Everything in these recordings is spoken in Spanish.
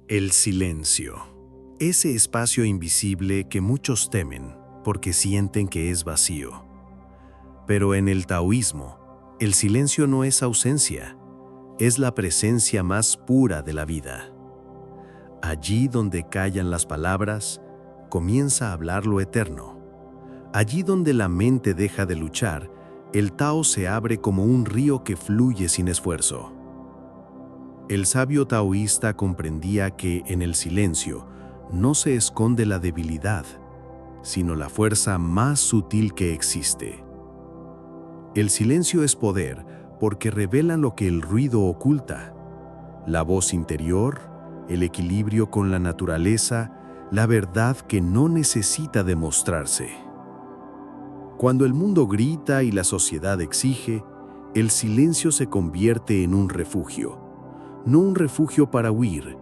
El silencio. Ese espacio invisible que muchos temen porque sienten que es vacío. Pero en el taoísmo, el silencio no es ausencia, es la presencia más pura de la vida. Allí donde callan las palabras, comienza a hablar lo eterno. Allí donde la mente deja de luchar, el Tao se abre como un río que fluye sin esfuerzo. El sabio taoísta comprendía que en el silencio no se esconde la debilidad, sino la fuerza más sutil que existe. El silencio es poder porque revela lo que el ruido oculta: la voz interior, el equilibrio con la naturaleza, la verdad que no necesita demostrarse. Cuando el mundo grita y la sociedad exige, el silencio se convierte en un refugio. No un refugio para huir,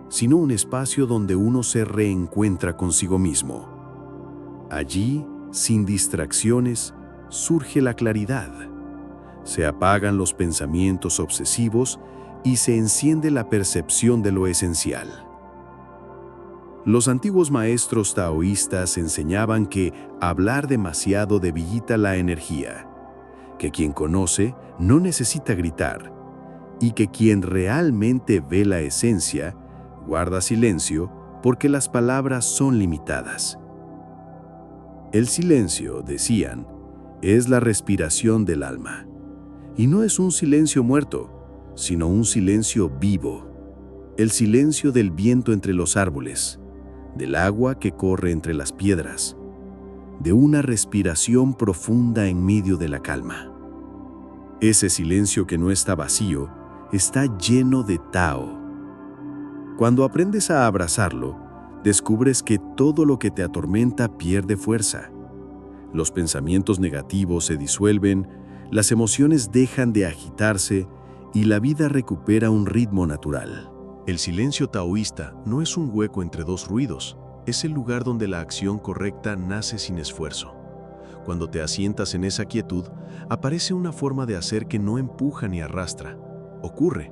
sino un espacio donde uno se reencuentra consigo mismo. Allí, sin distracciones, surge la claridad. Se apagan los pensamientos obsesivos y se enciende la percepción de lo esencial. Los antiguos maestros taoístas enseñaban que hablar demasiado debilita la energía, que quien conoce no necesita gritar, y que quien realmente ve la esencia guarda silencio porque las palabras son limitadas. El silencio, decían, es la respiración del alma. Y no es un silencio muerto, sino un silencio vivo. El silencio del viento entre los árboles, del agua que corre entre las piedras, de una respiración profunda en medio de la calma. Ese silencio que no está vacío, está lleno de Tao. Cuando aprendes a abrazarlo, descubres que todo lo que te atormenta pierde fuerza. Los pensamientos negativos se disuelven, las emociones dejan de agitarse y la vida recupera un ritmo natural. El silencio taoísta no es un hueco entre dos ruidos, es el lugar donde la acción correcta nace sin esfuerzo. Cuando te asientas en esa quietud, aparece una forma de hacer que no empuja ni arrastra. Ocurre.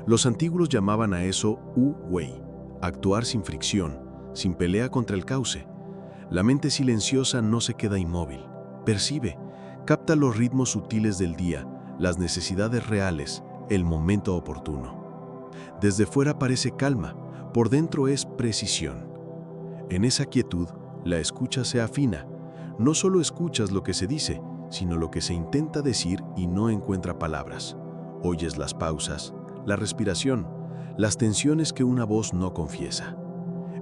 Los antiguos llamaban a eso wu-wei, actuar sin fricción, sin pelea contra el cauce. La mente silenciosa no se queda inmóvil, percibe, capta los ritmos sutiles del día, las necesidades reales, el momento oportuno. Desde fuera parece calma, por dentro es precisión. En esa quietud, la escucha se afina. No solo escuchas lo que se dice, sino lo que se intenta decir y no encuentra palabras. Oyes las pausas, la respiración, las tensiones que una voz no confiesa.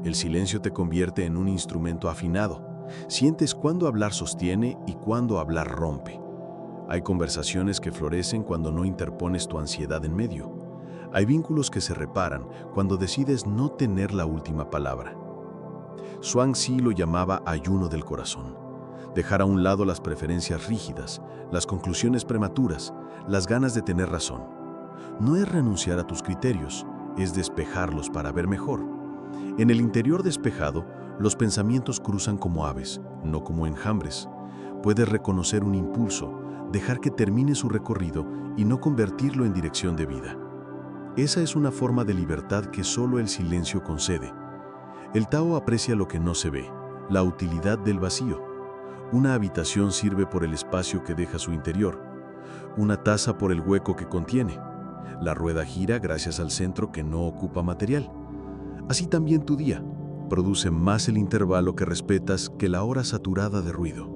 El silencio te convierte en un instrumento afinado. Sientes cuándo hablar sostiene y cuándo hablar rompe. Hay conversaciones que florecen cuando no interpones tu ansiedad en medio. Hay vínculos que se reparan cuando decides no tener la última palabra. Zhuangzi lo llamaba ayuno del corazón. Dejar a un lado las preferencias rígidas, las conclusiones prematuras, las ganas de tener razón. No es renunciar a tus criterios, es despejarlos para ver mejor. En el interior despejado, los pensamientos cruzan como aves, no como enjambres. Puedes reconocer un impulso, dejar que termine su recorrido y no convertirlo en dirección de vida. Esa es una forma de libertad que solo el silencio concede. El Tao aprecia lo que no se ve, la utilidad del vacío. Una habitación sirve por el espacio que deja su interior, una taza por el hueco que contiene. La rueda gira gracias al centro que no ocupa material. Así también tu día produce más el intervalo que respetas que la hora saturada de ruido.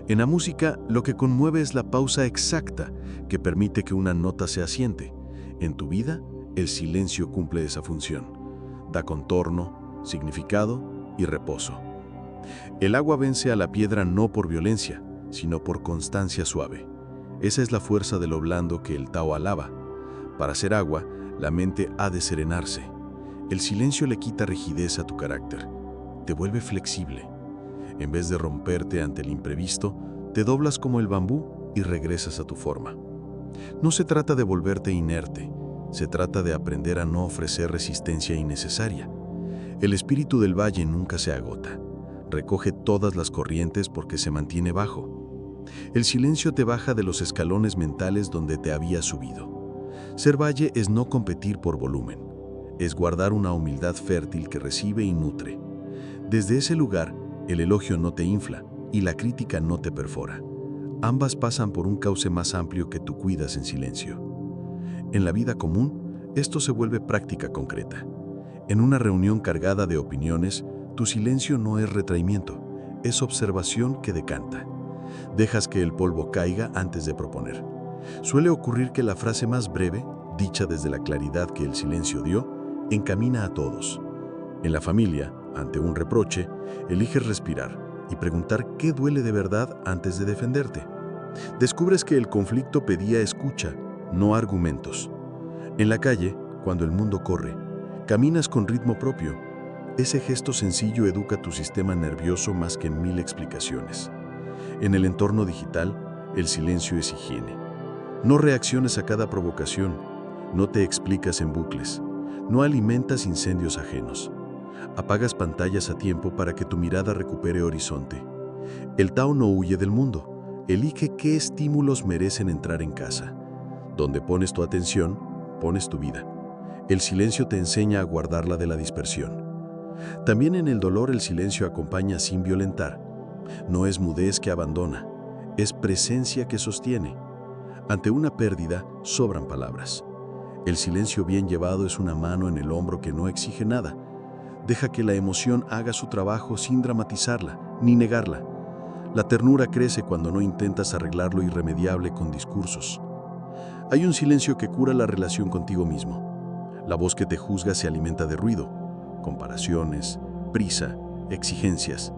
En la música, lo que conmueve es la pausa exacta que permite que una nota se asiente. En tu vida, el silencio cumple esa función. Da contorno, significado y reposo. El agua vence a la piedra no por violencia, sino por constancia suave. Esa es la fuerza de lo blando que el Tao alaba. Para ser agua, la mente ha de serenarse. El silencio le quita rigidez a tu carácter, te vuelve flexible. En vez de romperte ante el imprevisto, te doblas como el bambú y regresas a tu forma. No se trata de volverte inerte, se trata de aprender a no ofrecer resistencia innecesaria. El espíritu del valle nunca se agota, recoge todas las corrientes porque se mantiene bajo. El silencio te baja de los escalones mentales donde te había subido. Ser valle es no competir por volumen, es guardar una humildad fértil que recibe y nutre. Desde ese lugar, el elogio no te infla y la crítica no te perfora. Ambas pasan por un cauce más amplio que tú cuidas en silencio. En la vida común, esto se vuelve práctica concreta. En una reunión cargada de opiniones, tu silencio no es retraimiento, es observación que decanta. Dejas que el polvo caiga antes de proponer. Suele ocurrir que la frase más breve, dicha desde la claridad que el silencio dio, encamina a todos. En la familia, ante un reproche, eliges respirar y preguntar qué duele de verdad antes de defenderte. Descubres que el conflicto pedía escucha, no argumentos. En la calle, cuando el mundo corre, caminas con ritmo propio. Ese gesto sencillo educa tu sistema nervioso más que 1000 explicaciones. En el entorno digital, el silencio es higiene. No reacciones a cada provocación, no te explicas en bucles, no alimentas incendios ajenos. Apagas pantallas a tiempo para que tu mirada recupere horizonte. El Tao no huye del mundo, elige qué estímulos merecen entrar en casa. Donde pones tu atención, pones tu vida. El silencio te enseña a guardarla de la dispersión. También en el dolor el silencio acompaña sin violentar. No es mudez que abandona, es presencia que sostiene. Ante una pérdida, sobran palabras. El silencio bien llevado es una mano en el hombro que no exige nada. Deja que la emoción haga su trabajo sin dramatizarla, ni negarla. La ternura crece cuando no intentas arreglar lo irremediable con discursos. Hay un silencio que cura la relación contigo mismo. La voz que te juzga se alimenta de ruido, comparaciones, prisa, exigencias.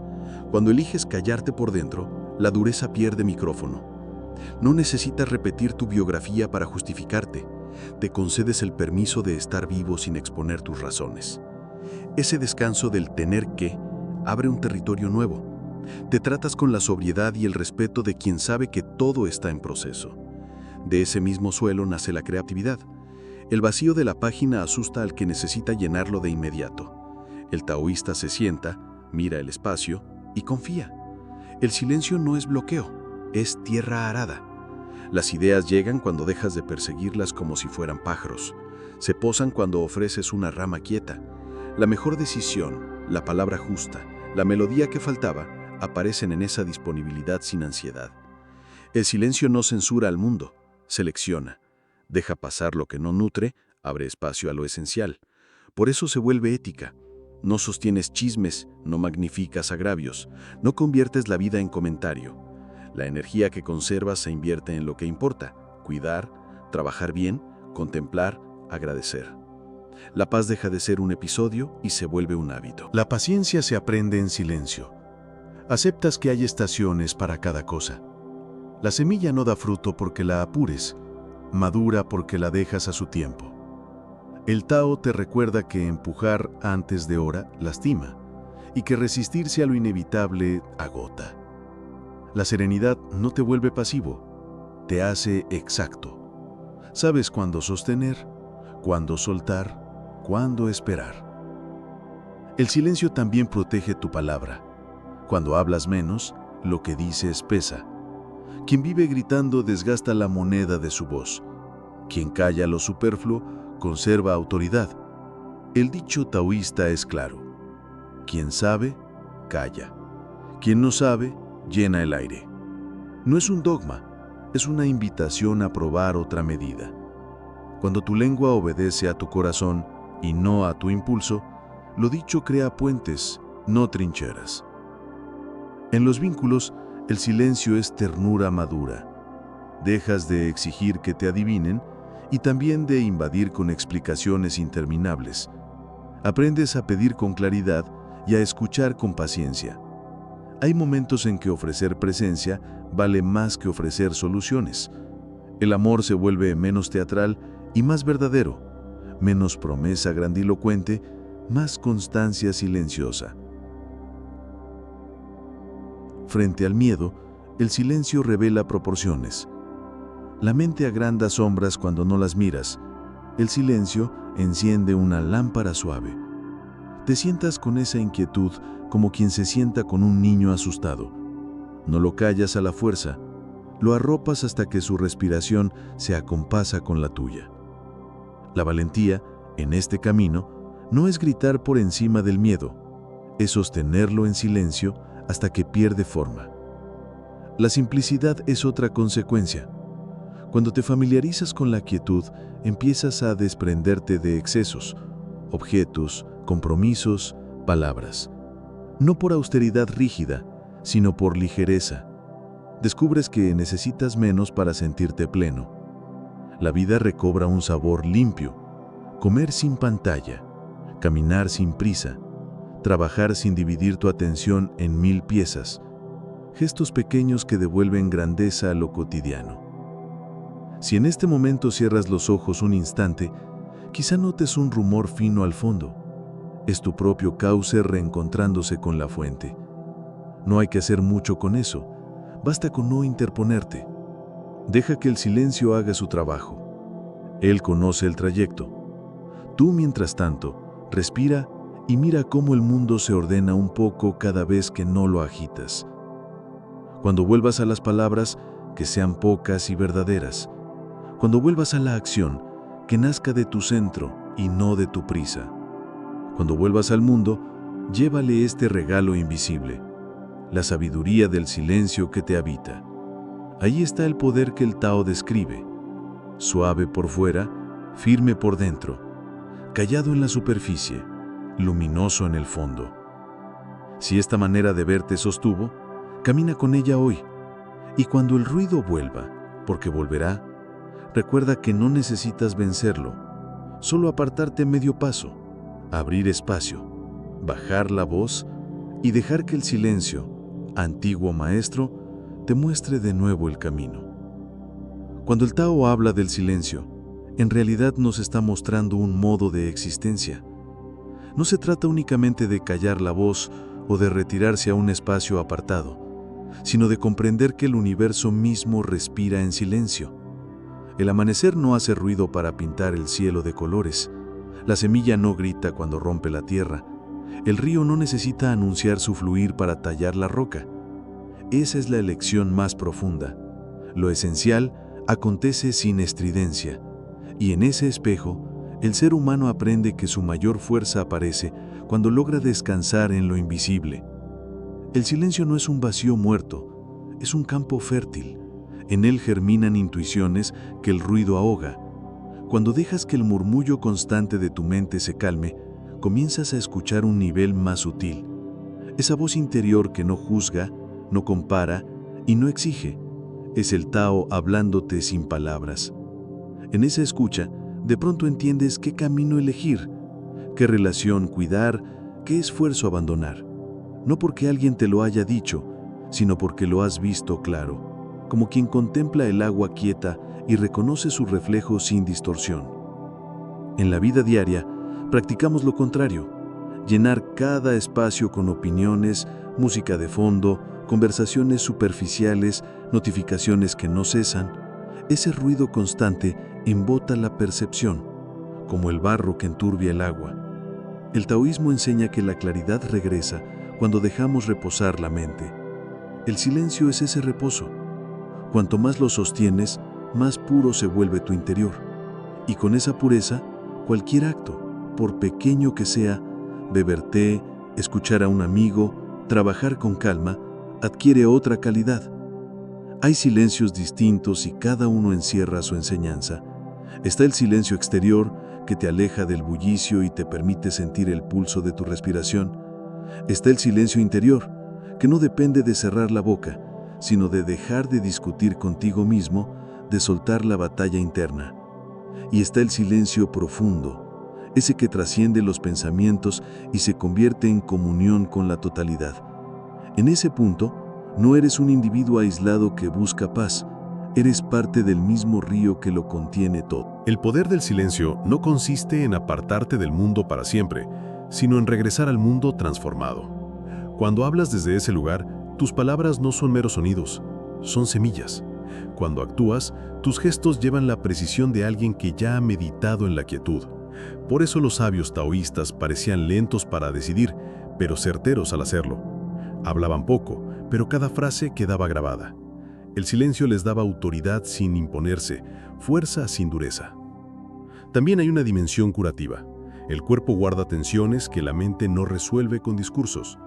Cuando eliges callarte por dentro, la dureza pierde micrófono. No necesitas repetir tu biografía para justificarte. Te concedes el permiso de estar vivo sin exponer tus razones. Ese descanso del tener que abre un territorio nuevo. Te tratas con la sobriedad y el respeto de quien sabe que todo está en proceso. De ese mismo suelo nace la creatividad. El vacío de la página asusta al que necesita llenarlo de inmediato. El taoísta se sienta, mira el espacio y confía. El silencio no es bloqueo, es tierra arada. Las ideas llegan cuando dejas de perseguirlas como si fueran pájaros. Se posan cuando ofreces una rama quieta. La mejor decisión, la palabra justa, la melodía que faltaba, aparecen en esa disponibilidad sin ansiedad. El silencio no censura al mundo, selecciona. Deja pasar lo que no nutre, abre espacio a lo esencial. Por eso se vuelve ética. No sostienes chismes, no magnificas agravios, no conviertes la vida en comentario. La energía que conservas se invierte en lo que importa: cuidar, trabajar bien, contemplar, agradecer. La paz deja de ser un episodio y se vuelve un hábito. La paciencia se aprende en silencio. Aceptas que hay estaciones para cada cosa. La semilla no da fruto porque la apures, madura porque la dejas a su tiempo. El Tao te recuerda que empujar antes de hora lastima y que resistirse a lo inevitable agota. La serenidad no te vuelve pasivo, te hace exacto. Sabes cuándo sostener, cuándo soltar, cuándo esperar. El silencio también protege tu palabra. Cuando hablas menos, lo que dices pesa. Quien vive gritando desgasta la moneda de su voz. Quien calla lo superfluo conserva autoridad. El dicho taoísta es claro: quien sabe, calla. Quien no sabe, llena el aire. No es un dogma, es una invitación a probar otra medida. Cuando tu lengua obedece a tu corazón y no a tu impulso, lo dicho crea puentes, no trincheras. En los vínculos, el silencio es ternura madura. Dejas de exigir que te adivinen y también de invadir con explicaciones interminables. Aprendes a pedir con claridad y a escuchar con paciencia. Hay momentos en que ofrecer presencia vale más que ofrecer soluciones. El amor se vuelve menos teatral y más verdadero, menos promesa grandilocuente, más constancia silenciosa. Frente al miedo, el silencio revela proporciones. La mente agranda sombras cuando no las miras. El silencio enciende una lámpara suave. Te sientas con esa inquietud como quien se sienta con un niño asustado. No lo callas a la fuerza, lo arropas hasta que su respiración se acompasa con la tuya. La valentía En este camino, no es gritar por encima del miedo, es sostenerlo en silencio hasta que pierde forma. La simplicidad es otra consecuencia. Cuando te familiarizas con la quietud, empiezas a desprenderte de excesos, objetos, compromisos, palabras. No por austeridad rígida, sino por ligereza. Descubres que necesitas menos para sentirte pleno. La vida recobra un sabor limpio. Comer sin pantalla, caminar sin prisa, trabajar sin dividir tu atención en 1000 piezas. Gestos pequeños que devuelven grandeza a lo cotidiano. Si en este momento cierras los ojos un instante, quizá notes un rumor fino al fondo. Es tu propio cauce reencontrándose con la fuente. No hay que hacer mucho con eso, basta con no interponerte. Deja que el silencio haga su trabajo. Él conoce el trayecto. Tú, mientras tanto, respira y mira cómo el mundo se ordena un poco cada vez que no lo agitas. Cuando vuelvas a las palabras, que sean pocas y verdaderas. Cuando vuelvas a la acción, que nazca de tu centro y no de tu prisa. Cuando vuelvas al mundo, llévale este regalo invisible, la sabiduría del silencio que te habita. Ahí está el poder que el Tao describe, suave por fuera, firme por dentro, callado en la superficie, luminoso en el fondo. Si esta manera de ver te sostuvo, camina con ella hoy, y cuando el ruido vuelva, porque volverá, recuerda que no necesitas vencerlo, solo apartarte medio paso, abrir espacio, bajar la voz y dejar que el silencio, antiguo maestro, te muestre de nuevo el camino. Cuando el Tao habla del silencio, en realidad nos está mostrando un modo de existencia. No se trata únicamente de callar la voz o de retirarse a un espacio apartado, sino de comprender que el universo mismo respira en silencio. El amanecer no hace ruido para pintar el cielo de colores. La semilla no grita cuando rompe la tierra. El río no necesita anunciar su fluir para tallar la roca. Esa es la elección más profunda. Lo esencial acontece sin estridencia, y en ese espejo, el ser humano aprende que su mayor fuerza aparece cuando logra descansar en lo invisible. El silencio no es un vacío muerto, es un campo fértil. En él germinan intuiciones que el ruido ahoga. Cuando dejas que el murmullo constante de tu mente se calme, comienzas a escuchar un nivel más sutil. Esa voz interior que no juzga, no compara y no exige. Es el Tao hablándote sin palabras. En esa escucha, de pronto entiendes qué camino elegir, qué relación cuidar, qué esfuerzo abandonar. No porque alguien te lo haya dicho, sino porque lo has visto claro, como quien contempla el agua quieta y reconoce su reflejo sin distorsión. En la vida diaria, practicamos lo contrario, llenar cada espacio con opiniones, música de fondo, conversaciones superficiales, notificaciones que no cesan. Ese ruido constante embota la percepción, como el barro que enturbia el agua. El taoísmo enseña que la claridad regresa cuando dejamos reposar la mente. El silencio es ese reposo. Cuanto más lo sostienes, más puro se vuelve tu interior. Y con esa pureza, cualquier acto, por pequeño que sea, beber té, escuchar a un amigo, trabajar con calma, adquiere otra calidad. Hay silencios distintos y cada uno encierra su enseñanza. Está el silencio exterior, que te aleja del bullicio y te permite sentir el pulso de tu respiración. Está el silencio interior, que no depende de cerrar la boca, sino de dejar de discutir contigo mismo, de soltar la batalla interna. Y está el silencio profundo, ese que trasciende los pensamientos y se convierte en comunión con la totalidad. En ese punto, no eres un individuo aislado que busca paz, eres parte del mismo río que lo contiene todo. El poder del silencio no consiste en apartarte del mundo para siempre, sino en regresar al mundo transformado. Cuando hablas desde ese lugar, tus palabras no son meros sonidos, son semillas. Cuando actúas, tus gestos llevan la precisión de alguien que ya ha meditado en la quietud. Por eso los sabios taoístas parecían lentos para decidir, pero certeros al hacerlo. Hablaban poco, pero cada frase quedaba grabada. El silencio les daba autoridad sin imponerse, fuerza sin dureza. También hay una dimensión curativa. El cuerpo guarda tensiones que la mente no resuelve con discursos.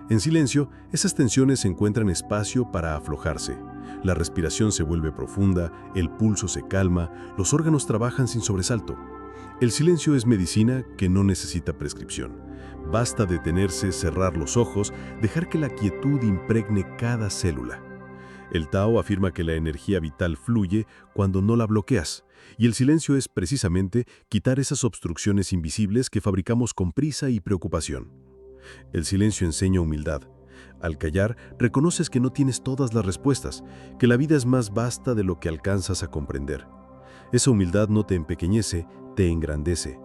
En silencio, esas tensiones encuentran espacio para aflojarse. La respiración se vuelve profunda, el pulso se calma, los órganos trabajan sin sobresalto. El silencio es medicina que no necesita prescripción. Basta detenerse, cerrar los ojos, dejar que la quietud impregne cada célula. El Tao afirma que la energía vital fluye cuando no la bloqueas, y el silencio es precisamente quitar esas obstrucciones invisibles que fabricamos con prisa y preocupación. El silencio enseña humildad. Al callar, reconoces que no tienes todas las respuestas, que la vida es más vasta de lo que alcanzas a comprender. Esa humildad no te empequeñece, te engrandece.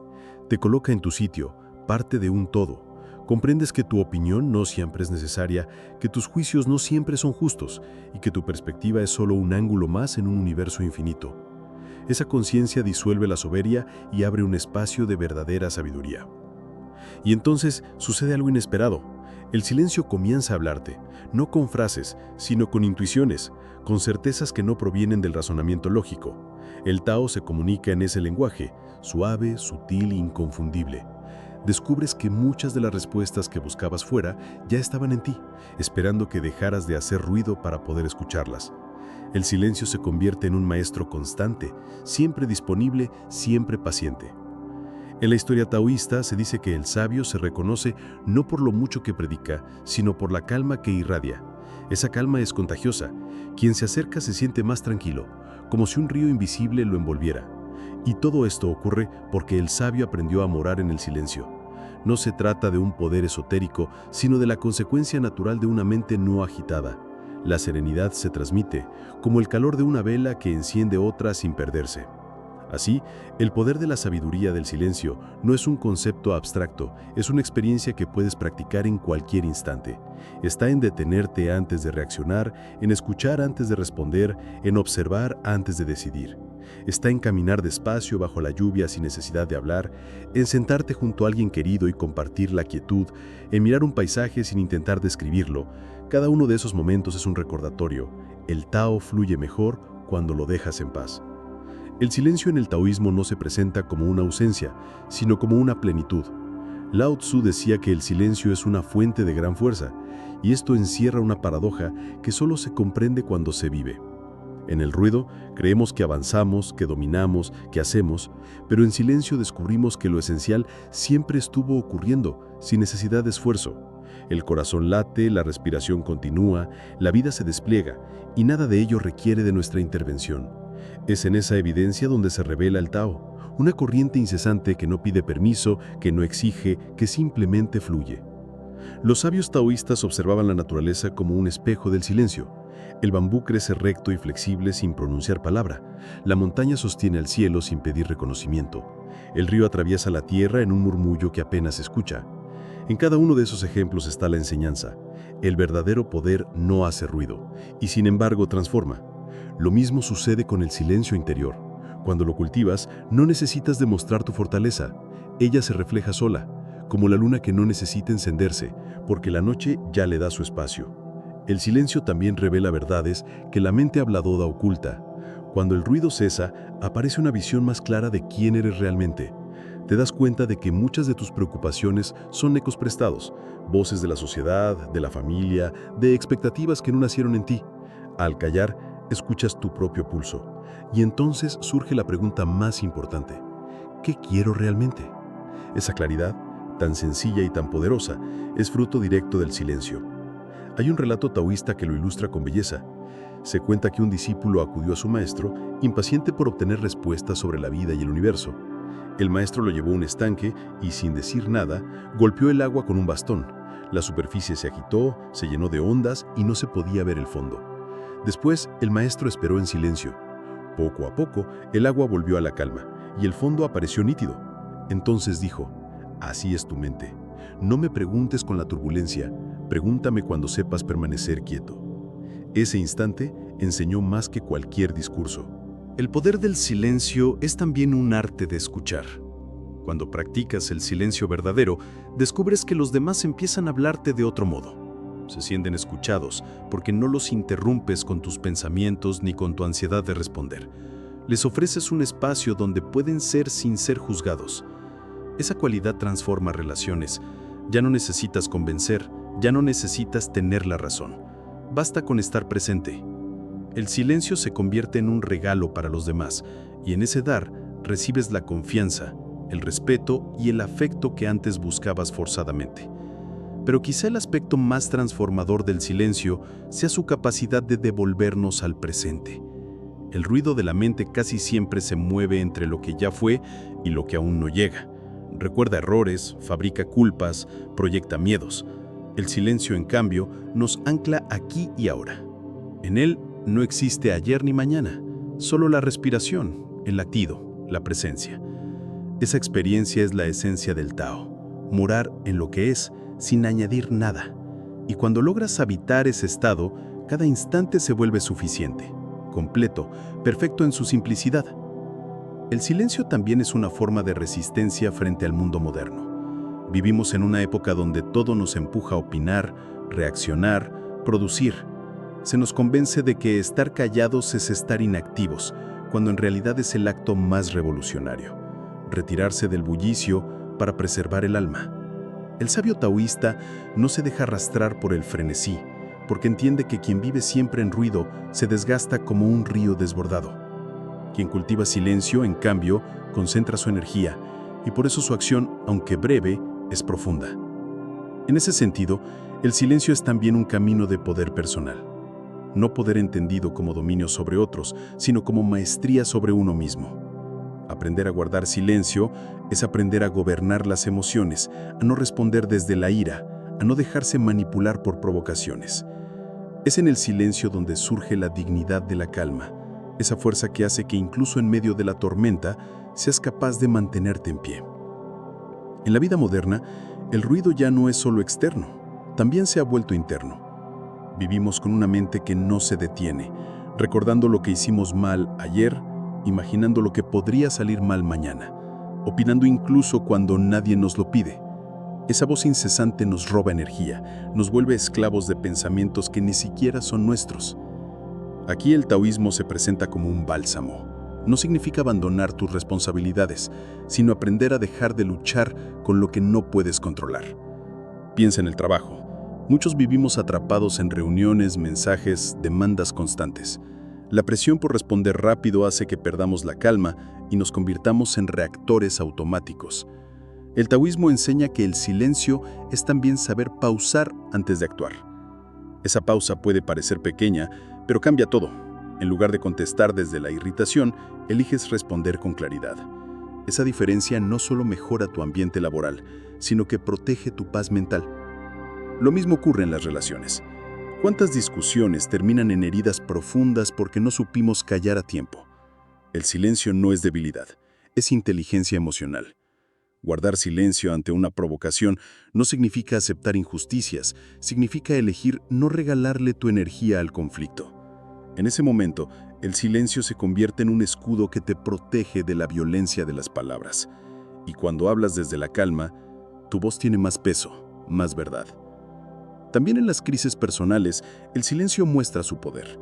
Te coloca en tu sitio, parte de un todo. Comprendes que tu opinión no siempre es necesaria, que tus juicios no siempre son justos y que tu perspectiva es solo un ángulo más en un universo infinito. Esa conciencia disuelve la soberbia y abre un espacio de verdadera sabiduría. Y entonces sucede algo inesperado. El silencio comienza a hablarte, no con frases, sino con intuiciones, con certezas que no provienen del razonamiento lógico. El Tao se comunica en ese lenguaje, suave, sutil e inconfundible. Descubres que muchas de las respuestas que buscabas fuera ya estaban en ti, esperando que dejaras de hacer ruido para poder escucharlas. El silencio se convierte en un maestro constante, siempre disponible, siempre paciente. En la historia taoísta se dice que el sabio se reconoce no por lo mucho que predica, sino por la calma que irradia. Esa calma es contagiosa. Quien se acerca se siente más tranquilo, como si un río invisible lo envolviera. Y todo esto ocurre porque el sabio aprendió a morar en el silencio. No se trata de un poder esotérico, sino de la consecuencia natural de una mente no agitada. La serenidad se transmite, como el calor de una vela que enciende otra sin perderse. Así, el poder de la sabiduría del silencio no es un concepto abstracto, es una experiencia que puedes practicar en cualquier instante. Está en detenerte antes de reaccionar, en escuchar antes de responder, en observar antes de decidir. Está en caminar despacio bajo la lluvia sin necesidad de hablar, en sentarte junto a alguien querido y compartir la quietud, en mirar un paisaje sin intentar describirlo. Cada uno de esos momentos es un recordatorio. El Tao fluye mejor cuando lo dejas en paz. El silencio en el taoísmo no se presenta como una ausencia, sino como una plenitud. Lao Tzu decía que el silencio es una fuente de gran fuerza, y esto encierra una paradoja que solo se comprende cuando se vive. En el ruido creemos que avanzamos, que dominamos, que hacemos, pero en silencio descubrimos que lo esencial siempre estuvo ocurriendo, sin necesidad de esfuerzo. El corazón late, la respiración continúa, la vida se despliega, y nada de ello requiere de nuestra intervención. Es en esa evidencia donde se revela el Tao, una corriente incesante que no pide permiso, que no exige, que simplemente fluye. Los sabios taoístas observaban la naturaleza como un espejo del silencio. El bambú crece recto y flexible sin pronunciar palabra. La montaña sostiene al cielo sin pedir reconocimiento. El río atraviesa la tierra en un murmullo que apenas se escucha. En cada uno de esos ejemplos está la enseñanza. El verdadero poder no hace ruido, y sin embargo transforma. Lo mismo sucede con el silencio interior. Cuando lo cultivas, no necesitas demostrar tu fortaleza. Ella se refleja sola, como la luna que no necesita encenderse, porque la noche ya le da su espacio. El silencio también revela verdades que la mente habladora oculta. Cuando el ruido cesa, aparece una visión más clara de quién eres realmente. Te das cuenta de que muchas de tus preocupaciones son ecos prestados, voces de la sociedad, de la familia, de expectativas que no nacieron en ti. Al callar, escuchas tu propio pulso. Y entonces surge la pregunta más importante: ¿qué quiero realmente? Esa claridad, tan sencilla y tan poderosa, es fruto directo del silencio. Hay un relato taoísta que lo ilustra con belleza. Se cuenta que un discípulo acudió a su maestro, impaciente por obtener respuestas sobre la vida y el universo. El maestro lo llevó a un estanque y, sin decir nada, golpeó el agua con un bastón. La superficie se agitó, se llenó de ondas y no se podía ver el fondo. Después, el maestro esperó en silencio. Poco a poco, el agua volvió a la calma y el fondo apareció nítido. Entonces dijo: «Así es tu mente. No me preguntes con la turbulencia, pregúntame cuando sepas permanecer quieto». Ese instante enseñó más que cualquier discurso. El poder del silencio es también un arte de escuchar. Cuando practicas el silencio verdadero, descubres que los demás empiezan a hablarte de otro modo. Se sienten escuchados porque no los interrumpes con tus pensamientos ni con tu ansiedad de responder. Les ofreces un espacio donde pueden ser sin ser juzgados. Esa cualidad transforma relaciones. Ya no necesitas convencer, ya no necesitas tener la razón. Basta con estar presente. El silencio se convierte en un regalo para los demás, y en ese dar recibes la confianza, el respeto y el afecto que antes buscabas forzadamente. Pero quizá el aspecto más transformador del silencio sea su capacidad de devolvernos al presente. El ruido de la mente casi siempre se mueve entre lo que ya fue y lo que aún no llega. Recuerda errores, fabrica culpas, proyecta miedos. El silencio, en cambio, nos ancla aquí y ahora. En él no existe ayer ni mañana, solo la respiración, el latido, la presencia. Esa experiencia es la esencia del Tao, morar en lo que es, sin añadir nada. Y cuando logras habitar ese estado, cada instante se vuelve suficiente, completo, perfecto en su simplicidad. El silencio también es una forma de resistencia frente al mundo moderno. Vivimos en una época donde todo nos empuja a opinar, reaccionar, producir. Se nos convence de que estar callados es estar inactivos, cuando en realidad es el acto más revolucionario. Retirarse del bullicio para preservar el alma. El sabio taoísta no se deja arrastrar por el frenesí, porque entiende que quien vive siempre en ruido se desgasta como un río desbordado. Quien cultiva silencio, en cambio, concentra su energía, y por eso su acción, aunque breve, es profunda. En ese sentido, el silencio es también un camino de poder personal. No poder entendido como dominio sobre otros, sino como maestría sobre uno mismo. Aprender a guardar silencio es aprender a gobernar las emociones, a no responder desde la ira, a no dejarse manipular por provocaciones. Es en el silencio donde surge la dignidad de la calma, esa fuerza que hace que incluso en medio de la tormenta seas capaz de mantenerte en pie. En la vida moderna, el ruido ya no es solo externo, también se ha vuelto interno. Vivimos con una mente que no se detiene, recordando lo que hicimos mal ayer, imaginando lo que podría salir mal mañana, opinando incluso cuando nadie nos lo pide. Esa voz incesante nos roba energía, nos vuelve esclavos de pensamientos que ni siquiera son nuestros. Aquí el taoísmo se presenta como un bálsamo. No significa abandonar tus responsabilidades, sino aprender a dejar de luchar con lo que no puedes controlar. Piensa en el trabajo. Muchos vivimos atrapados en reuniones, mensajes, demandas constantes. La presión por responder rápido hace que perdamos la calma y nos convirtamos en reactores automáticos. El taoísmo enseña que el silencio es también saber pausar antes de actuar. Esa pausa puede parecer pequeña, pero cambia todo. En lugar de contestar desde la irritación, eliges responder con claridad. Esa diferencia no solo mejora tu ambiente laboral, sino que protege tu paz mental. Lo mismo ocurre en las relaciones. ¿Cuántas discusiones terminan en heridas profundas porque no supimos callar a tiempo? El silencio no es debilidad, es inteligencia emocional. Guardar silencio ante una provocación no significa aceptar injusticias, significa elegir no regalarle tu energía al conflicto. En ese momento, el silencio se convierte en un escudo que te protege de la violencia de las palabras. Y cuando hablas desde la calma, tu voz tiene más peso, más verdad. También en las crisis personales, el silencio muestra su poder.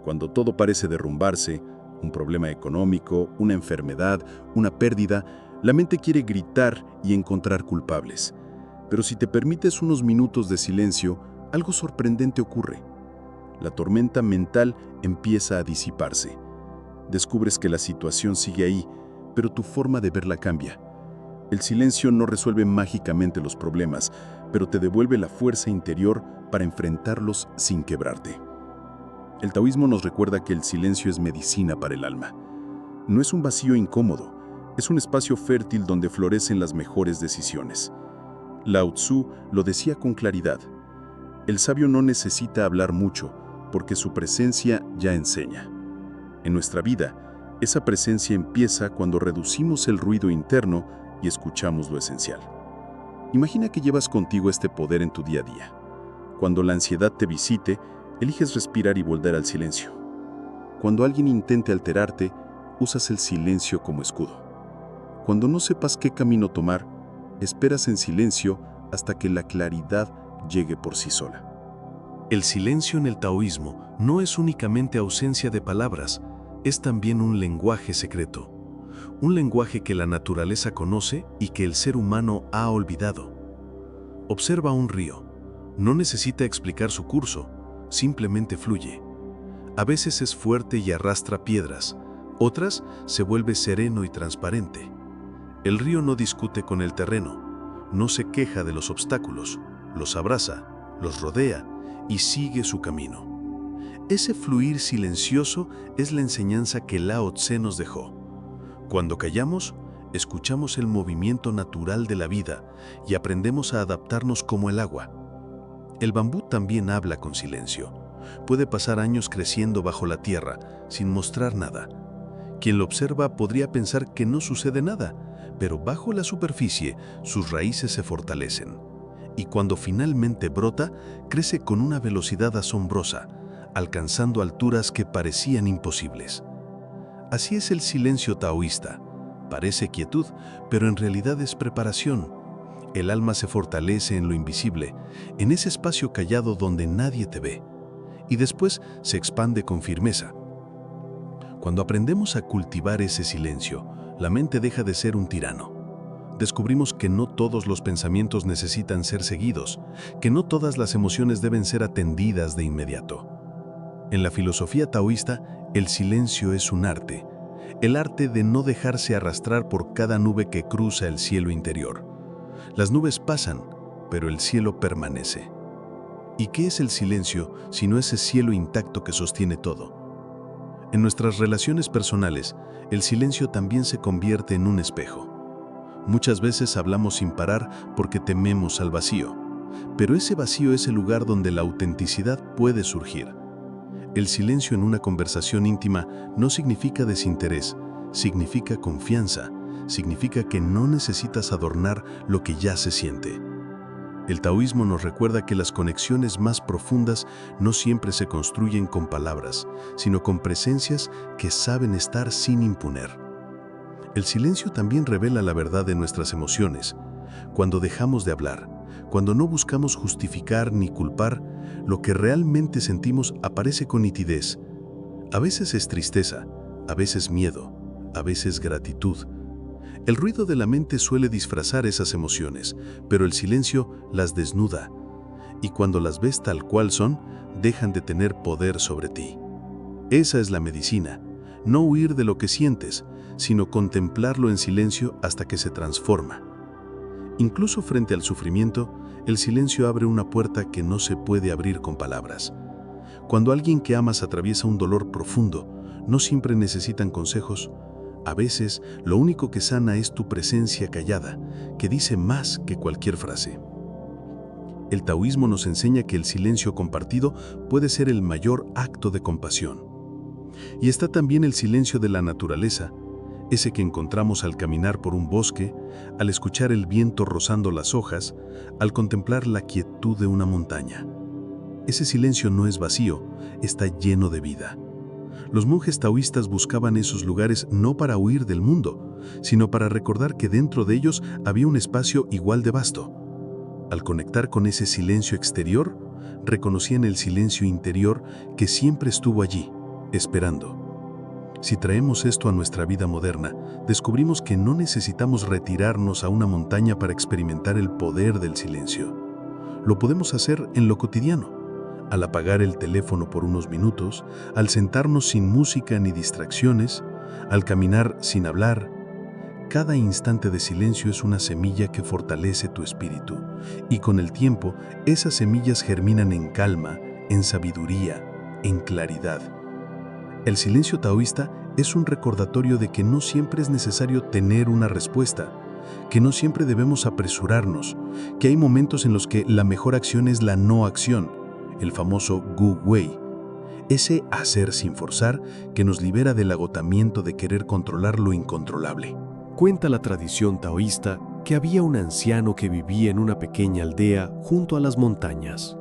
Cuando todo parece derrumbarse, un problema económico, una enfermedad, una pérdida, la mente quiere gritar y encontrar culpables. Pero si te permites unos minutos de silencio, algo sorprendente ocurre. La tormenta mental empieza a disiparse. Descubres que la situación sigue ahí, pero tu forma de verla cambia. El silencio no resuelve mágicamente los problemas, pero te devuelve la fuerza interior para enfrentarlos sin quebrarte. El taoísmo nos recuerda que el silencio es medicina para el alma. No es un vacío incómodo, es un espacio fértil donde florecen las mejores decisiones. Lao Tzu lo decía con claridad. El sabio no necesita hablar mucho, porque su presencia ya enseña. En nuestra vida, esa presencia empieza cuando reducimos el ruido interno y escuchamos lo esencial. Imagina que llevas contigo este poder en tu día a día. Cuando la ansiedad te visite, eliges respirar y volver al silencio. Cuando alguien intente alterarte, usas el silencio como escudo. Cuando no sepas qué camino tomar, esperas en silencio hasta que la claridad llegue por sí sola. El silencio en el taoísmo no es únicamente ausencia de palabras, es también un lenguaje secreto, un lenguaje que la naturaleza conoce y que el ser humano ha olvidado. Observa un río. No necesita explicar su curso, simplemente fluye. A veces es fuerte y arrastra piedras, otras se vuelve sereno y transparente. El río no discute con el terreno, no se queja de los obstáculos, los abraza, los rodea y sigue su camino. Ese fluir silencioso es la enseñanza que Lao Tse nos dejó. Cuando callamos, escuchamos el movimiento natural de la vida y aprendemos a adaptarnos como el agua. El bambú también habla con silencio. Puede pasar años creciendo bajo la tierra, sin mostrar nada. Quien lo observa podría pensar que no sucede nada, pero bajo la superficie sus raíces se fortalecen. Y cuando finalmente brota, crece con una velocidad asombrosa, alcanzando alturas que parecían imposibles. Así es el silencio taoísta. Parece quietud, pero en realidad es preparación. El alma se fortalece en lo invisible, en ese espacio callado donde nadie te ve, y después se expande con firmeza. Cuando aprendemos a cultivar ese silencio, la mente deja de ser un tirano. Descubrimos que no todos los pensamientos necesitan ser seguidos, que no todas las emociones deben ser atendidas de inmediato. En la filosofía taoísta, el silencio es un arte, el arte de no dejarse arrastrar por cada nube que cruza el cielo interior. Las nubes pasan, pero el cielo permanece. ¿Y qué es el silencio sino ese cielo intacto que sostiene todo? En nuestras relaciones personales, el silencio también se convierte en un espejo. Muchas veces hablamos sin parar porque tememos al vacío, pero ese vacío es el lugar donde la autenticidad puede surgir. El silencio en una conversación íntima no significa desinterés, significa confianza, significa que no necesitas adornar lo que ya se siente. El taoísmo nos recuerda que las conexiones más profundas no siempre se construyen con palabras, sino con presencias que saben estar sin imponer. El silencio también revela la verdad de nuestras emociones. Cuando dejamos de hablar, cuando no buscamos justificar ni culpar, lo que realmente sentimos aparece con nitidez. A veces es tristeza, a veces miedo, a veces gratitud. El ruido de la mente suele disfrazar esas emociones, pero el silencio las desnuda. Y cuando las ves tal cual son, dejan de tener poder sobre ti. Esa es la medicina, no huir de lo que sientes, sino contemplarlo en silencio hasta que se transforma. Incluso frente al sufrimiento, el silencio abre una puerta que no se puede abrir con palabras. Cuando alguien que amas atraviesa un dolor profundo, no siempre necesitan consejos. A veces, lo único que sana es tu presencia callada, que dice más que cualquier frase. El taoísmo nos enseña que el silencio compartido puede ser el mayor acto de compasión. Y está también el silencio de la naturaleza, ese que encontramos al caminar por un bosque, al escuchar el viento rozando las hojas, al contemplar la quietud de una montaña. Ese silencio no es vacío, está lleno de vida. Los monjes taoístas buscaban esos lugares no para huir del mundo, sino para recordar que dentro de ellos había un espacio igual de vasto. Al conectar con ese silencio exterior, reconocían el silencio interior que siempre estuvo allí, esperando. Si traemos esto a nuestra vida moderna, descubrimos que no necesitamos retirarnos a una montaña para experimentar el poder del silencio. Lo podemos hacer en lo cotidiano, al apagar el teléfono por unos minutos, al sentarnos sin música ni distracciones, al caminar sin hablar. Cada instante de silencio es una semilla que fortalece tu espíritu, y con el tiempo, esas semillas germinan en calma, en sabiduría, en claridad. El silencio taoísta es un recordatorio de que no siempre es necesario tener una respuesta, que no siempre debemos apresurarnos, que hay momentos en los que la mejor acción es la no acción, el famoso Gu Wei, ese hacer sin forzar que nos libera del agotamiento de querer controlar lo incontrolable. Cuenta la tradición taoísta que había un anciano que vivía en una pequeña aldea junto a las montañas.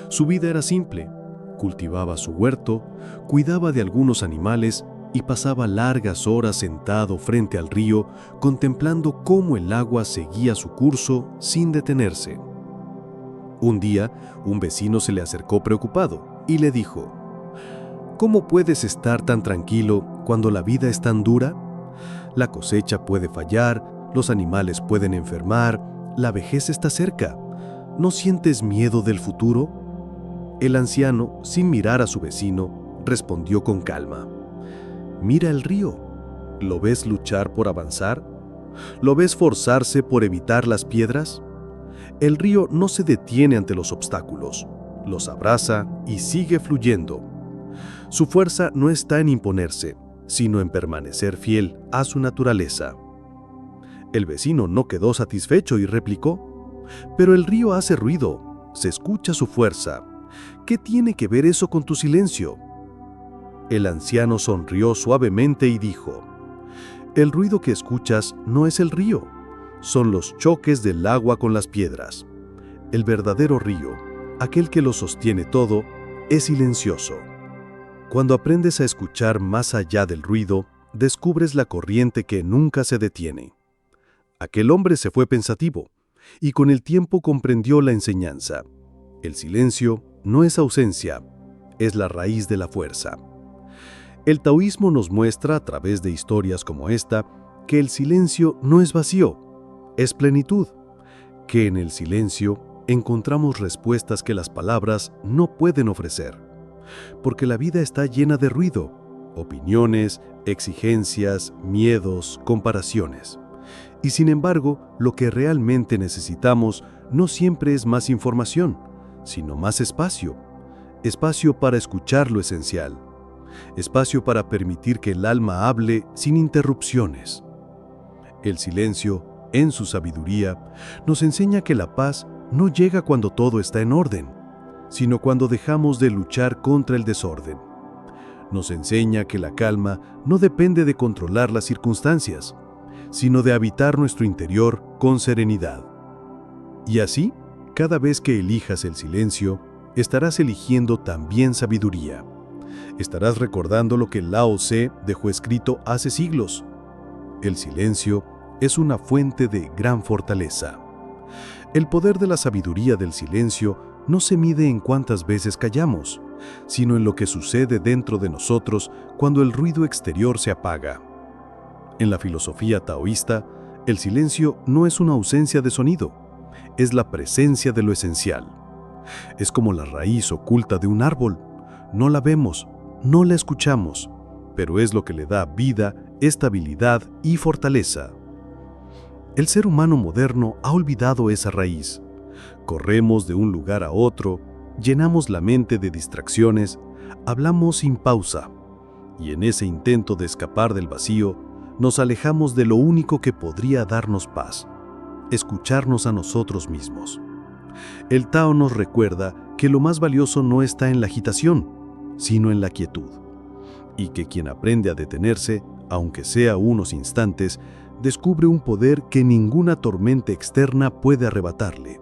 Su vida era simple. Cultivaba su huerto, cuidaba de algunos animales y pasaba largas horas sentado frente al río contemplando cómo el agua seguía su curso sin detenerse. Un día, un vecino se le acercó preocupado y le dijo: ¿Cómo puedes estar tan tranquilo cuando la vida es tan dura? La cosecha puede fallar, los animales pueden enfermar, la vejez está cerca. ¿No sientes miedo del futuro? El anciano, sin mirar a su vecino, respondió con calma. Mira el río. ¿Lo ves luchar por avanzar? ¿Lo ves forzarse por evitar las piedras? El río no se detiene ante los obstáculos, los abraza y sigue fluyendo. Su fuerza no está en imponerse, sino en permanecer fiel a su naturaleza. El vecino no quedó satisfecho y replicó: «Pero el río hace ruido, se escucha su fuerza. ¿Qué tiene que ver eso con tu silencio?». El anciano sonrió suavemente y dijo: «El ruido que escuchas no es el río, son los choques del agua con las piedras. El verdadero río, aquel que lo sostiene todo, es silencioso». Cuando aprendes a escuchar más allá del ruido, descubres la corriente que nunca se detiene. Aquel hombre se fue pensativo, y con el tiempo comprendió la enseñanza. El silencio no es ausencia, es la raíz de la fuerza. El taoísmo nos muestra a través de historias como esta que el silencio no es vacío, es plenitud, que en el silencio encontramos respuestas que las palabras no pueden ofrecer, porque la vida está llena de ruido, opiniones, exigencias, miedos, comparaciones. Y sin embargo, lo que realmente necesitamos no siempre es más información, sino más espacio. Espacio para escuchar lo esencial. Espacio para permitir que el alma hable sin interrupciones. El silencio, en su sabiduría, nos enseña que la paz no llega cuando todo está en orden, sino cuando dejamos de luchar contra el desorden. Nos enseña que la calma no depende de controlar las circunstancias, sino de habitar nuestro interior con serenidad. Y así, cada vez que elijas el silencio, estarás eligiendo también sabiduría. Estarás recordando lo que Lao Tse dejó escrito hace siglos. El silencio es una fuente de gran fortaleza. El poder de la sabiduría del silencio no se mide en cuántas veces callamos, sino en lo que sucede dentro de nosotros cuando el ruido exterior se apaga. En la filosofía taoísta, el silencio no es una ausencia de sonido, es la presencia de lo esencial. Es como la raíz oculta de un árbol. No la vemos, no la escuchamos, pero es lo que le da vida, estabilidad y fortaleza. El ser humano moderno ha olvidado esa raíz. Corremos de un lugar a otro, llenamos la mente de distracciones, hablamos sin pausa, y en ese intento de escapar del vacío, nos alejamos de lo único que podría darnos paz, escucharnos a nosotros mismos. El Tao nos recuerda que lo más valioso no está en la agitación, sino en la quietud, y que quien aprende a detenerse, aunque sea unos instantes, descubre un poder que ninguna tormenta externa puede arrebatarle.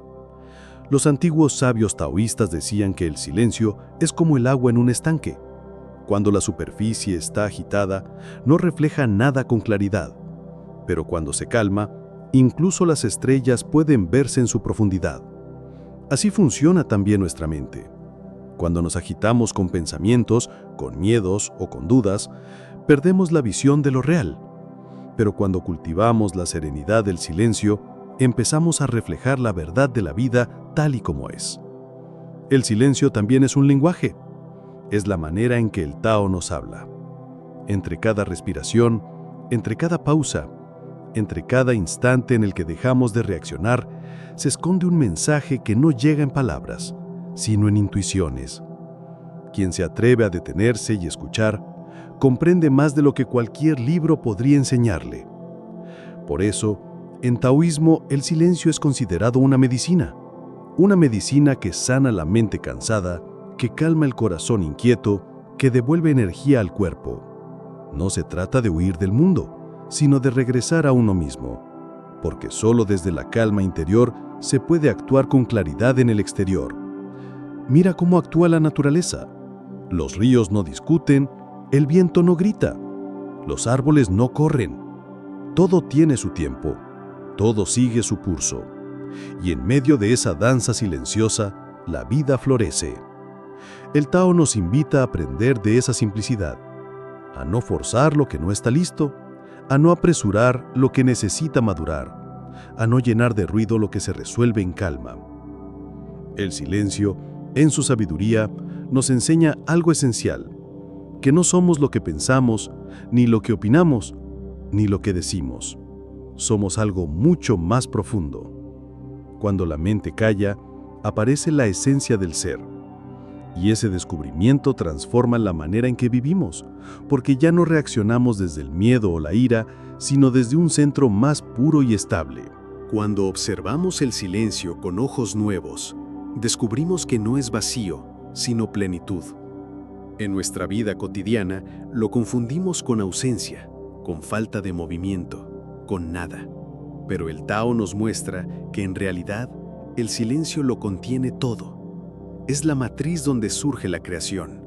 Los antiguos sabios taoístas decían que el silencio es como el agua en un estanque. Cuando la superficie está agitada, no refleja nada con claridad, pero cuando se calma, incluso las estrellas pueden verse en su profundidad. Así funciona también nuestra mente. Cuando nos agitamos con pensamientos, con miedos o con dudas, perdemos la visión de lo real. Pero cuando cultivamos la serenidad del silencio, empezamos a reflejar la verdad de la vida tal y como es. El silencio también es un lenguaje. Es la manera en que el Tao nos habla. Entre cada respiración, entre cada pausa, entre cada instante en el que dejamos de reaccionar, se esconde un mensaje que no llega en palabras, sino en intuiciones. Quien se atreve a detenerse y escuchar, comprende más de lo que cualquier libro podría enseñarle. Por eso, en taoísmo, el silencio es considerado una medicina que sana la mente cansada, que calma el corazón inquieto, que devuelve energía al cuerpo. No se trata de huir del mundo, sino de regresar a uno mismo, porque solo desde la calma interior se puede actuar con claridad en el exterior. Mira cómo actúa la naturaleza. Los ríos no discuten, el viento no grita, los árboles no corren. Todo tiene su tiempo, todo sigue su curso, y en medio de esa danza silenciosa, la vida florece. El Tao nos invita a aprender de esa simplicidad, a no forzar lo que no está listo, a no apresurar lo que necesita madurar, a no llenar de ruido lo que se resuelve en calma. El silencio, en su sabiduría, nos enseña algo esencial, que no somos lo que pensamos, ni lo que opinamos, ni lo que decimos. Somos algo mucho más profundo. Cuando la mente calla, aparece la esencia del ser. Y ese descubrimiento transforma la manera en que vivimos, porque ya no reaccionamos desde el miedo o la ira, sino desde un centro más puro y estable. Cuando observamos el silencio con ojos nuevos, descubrimos que no es vacío, sino plenitud. En nuestra vida cotidiana lo confundimos con ausencia, con falta de movimiento, con nada. Pero el Tao nos muestra que en realidad el silencio lo contiene todo. Es la matriz donde surge la creación,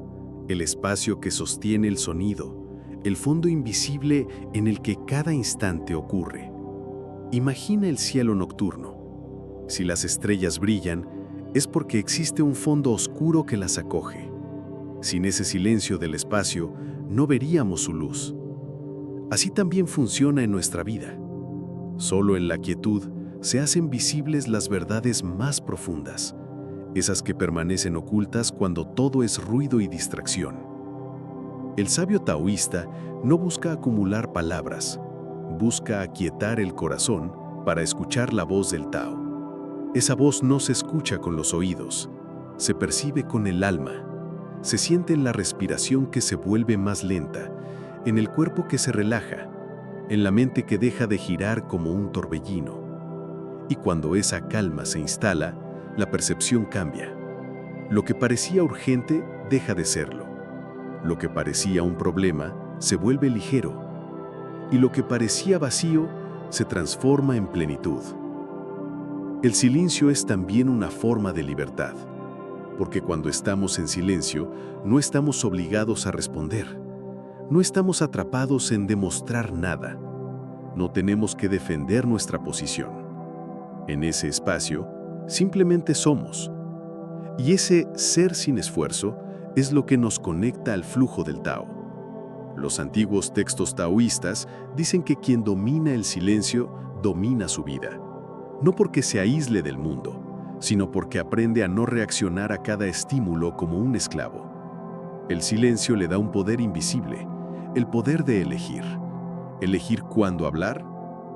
el espacio que sostiene el sonido, el fondo invisible en el que cada instante ocurre. Imagina el cielo nocturno. Si las estrellas brillan, es porque existe un fondo oscuro que las acoge. Sin ese silencio del espacio, no veríamos su luz. Así también funciona en nuestra vida. Solo en la quietud se hacen visibles las verdades más profundas, esas que permanecen ocultas cuando todo es ruido y distracción. El sabio taoísta no busca acumular palabras, busca aquietar el corazón para escuchar la voz del Tao. Esa voz no se escucha con los oídos, se percibe con el alma, se siente en la respiración que se vuelve más lenta, en el cuerpo que se relaja, en la mente que deja de girar como un torbellino. Y cuando esa calma se instala, la percepción cambia. Lo que parecía urgente deja de serlo. Lo que parecía un problema se vuelve ligero. Y lo que parecía vacío se transforma en plenitud. El silencio es también una forma de libertad, porque cuando estamos en silencio no estamos obligados a responder. No estamos atrapados en demostrar nada. No tenemos que defender nuestra posición. En ese espacio, simplemente somos. Y ese ser sin esfuerzo es lo que nos conecta al flujo del Tao. Los antiguos textos taoístas dicen que quien domina el silencio domina su vida. No porque se aísle del mundo, sino porque aprende a no reaccionar a cada estímulo como un esclavo. El silencio le da un poder invisible, el poder de elegir. Elegir cuándo hablar,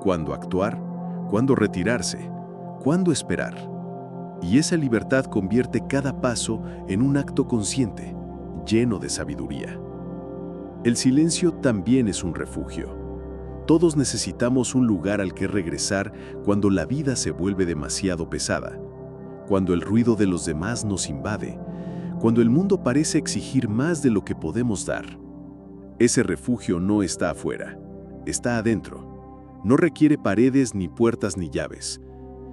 cuándo actuar, cuándo retirarse, cuándo esperar. Y esa libertad convierte cada paso en un acto consciente, lleno de sabiduría. El silencio también es un refugio. Todos necesitamos un lugar al que regresar cuando la vida se vuelve demasiado pesada, cuando el ruido de los demás nos invade, cuando el mundo parece exigir más de lo que podemos dar. Ese refugio no está afuera, está adentro. No requiere paredes, ni puertas, ni llaves.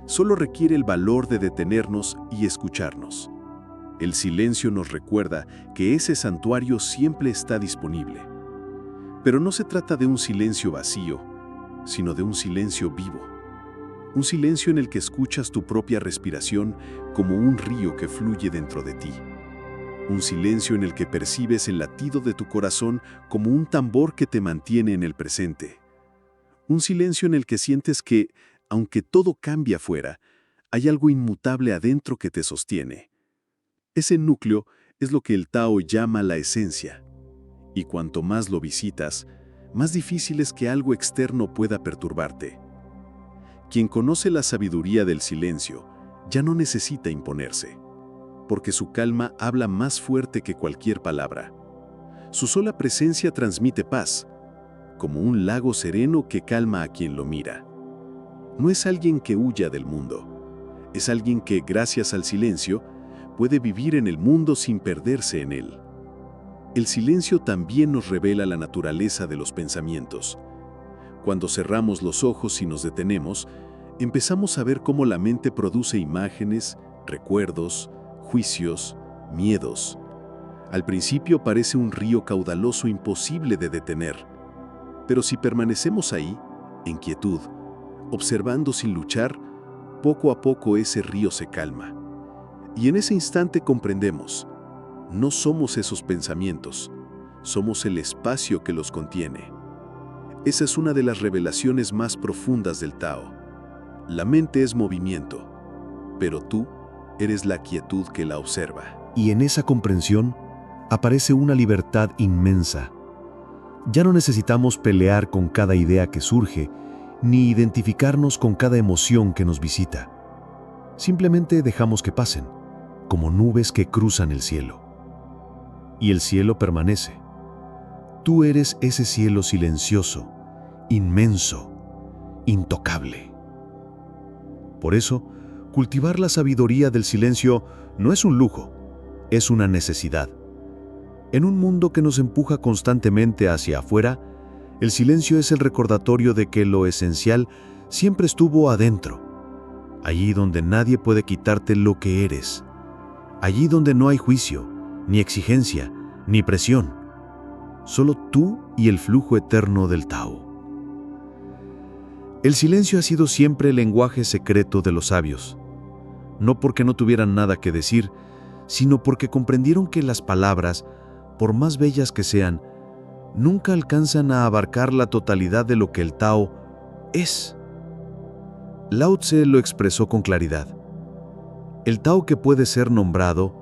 Solo requiere el valor de detenernos y escucharnos. El silencio nos recuerda que ese santuario siempre está disponible. Pero no se trata de un silencio vacío, sino de un silencio vivo. Un silencio en el que escuchas tu propia respiración como un río que fluye dentro de ti. Un silencio en el que percibes el latido de tu corazón como un tambor que te mantiene en el presente. Un silencio en el que sientes que, aunque todo cambia afuera, hay algo inmutable adentro que te sostiene. Ese núcleo es lo que el Tao llama la esencia. Y cuanto más lo visitas, más difícil es que algo externo pueda perturbarte. Quien conoce la sabiduría del silencio ya no necesita imponerse, porque su calma habla más fuerte que cualquier palabra. Su sola presencia transmite paz, como un lago sereno que calma a quien lo mira. No es alguien que huya del mundo, es alguien que, gracias al silencio, puede vivir en el mundo sin perderse en él. El silencio también nos revela la naturaleza de los pensamientos. Cuando cerramos los ojos y nos detenemos, empezamos a ver cómo la mente produce imágenes, recuerdos, juicios, miedos. Al principio parece un río caudaloso imposible de detener, pero si permanecemos ahí, en quietud, observando sin luchar, poco a poco ese río se calma. Y en ese instante comprendemos, No somos esos pensamientos, somos el espacio que los contiene. Esa es una de las revelaciones más profundas del Tao. La mente es movimiento, pero tú eres la quietud que la observa. Y en esa comprensión aparece una libertad inmensa. Ya no necesitamos pelear con cada idea que surge, ni identificarnos con cada emoción que nos visita. Simplemente dejamos que pasen, como nubes que cruzan el cielo. Y el cielo permanece. Tú eres ese cielo silencioso, inmenso, intocable. Por eso, cultivar la sabiduría del silencio no es un lujo, es una necesidad. En un mundo que nos empuja constantemente hacia afuera, el silencio es el recordatorio de que lo esencial siempre estuvo adentro, allí donde nadie puede quitarte lo que eres, allí donde no hay juicio, ni exigencia, ni presión, solo tú y el flujo eterno del Tao. El silencio ha sido siempre el lenguaje secreto de los sabios, no porque no tuvieran nada que decir, sino porque comprendieron que las palabras, por más bellas que sean, nunca alcanzan a abarcar la totalidad de lo que el Tao es. Lao Tse lo expresó con claridad. El Tao que puede ser nombrado